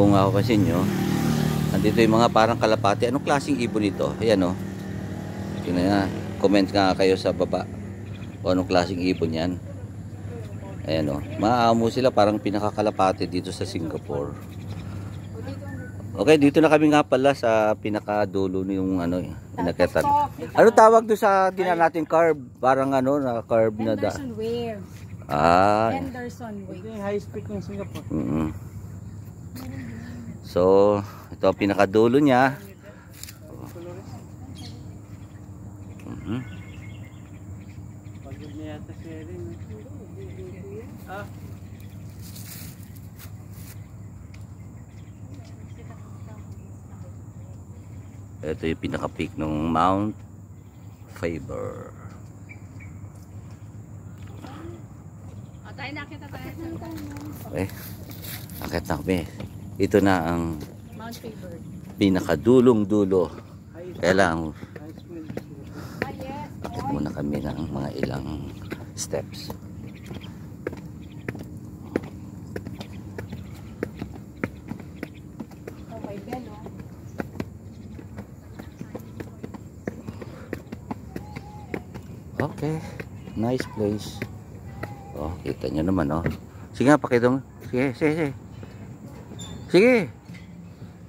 Kung mapapansin nyo, andito yung mga parang kalapati. Anong klaseng ibon ito? Ayan o. Tingnan nga. Comment nga kayo sa baba kung anong klaseng ibon yan. Ayan o. Maamo sila, parang pinakakalapati dito sa Singapore. Okay, dito na kami nga pala sa pinakadulo yung ano, inakyatan. Ano tawag doon sa tinan natin curve? Parang ano, na curve na da. Henderson Wave. Henderson Wave. Ito yung high speed ng Singapore. So, ito ang pinakadulo niya. Pagod na yata si Erin. Ito yung pinaka-peak ng Mount Faber. Okay, akit na kami. Ito na ang Mount Faber. pinakadulong dulo. Kaya lang, akit muna kami ng mga ilang steps. Okay, nice place. Oh, kita nyo naman, oh. Sige nga, pakita mo. Sige, sige, sige. Sige.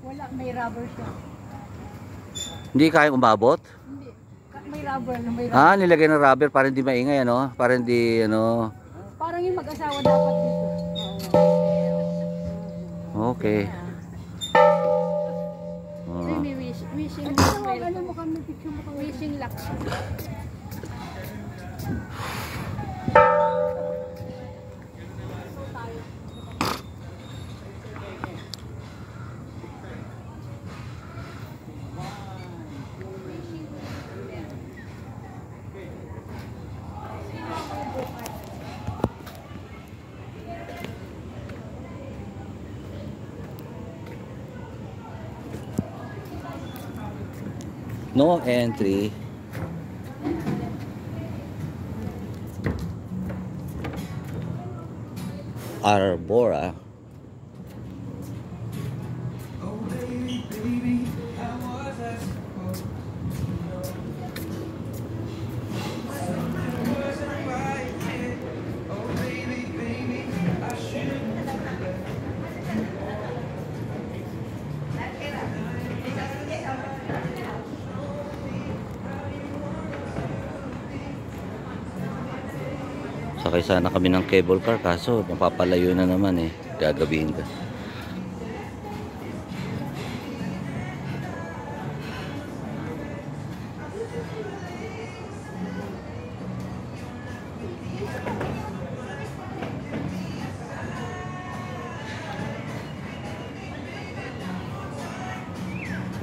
Wala, may rubber siya. Hindi kaya umabot? Hindi. May rubber. May rubber. Ah, nilagay ng rubber para hindi maingay, ano? Para hindi, ano. Parang yung mag-asawa dapat dito. Okay. May wishing luck. No entry. Arbora. Sakay sana kami ng cable car kaso mapapalayo na naman eh. Gagabihin ka.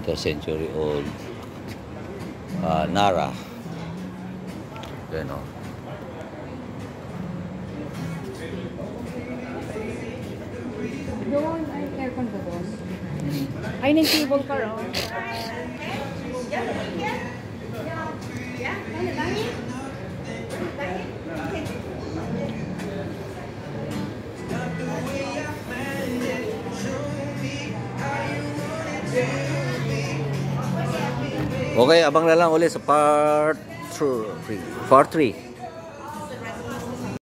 Ito century old Nara. Yan o. Doon ay aircon ba doon? Ay, ng cable car, oh. Okay, abang na lang ulit sa part 3.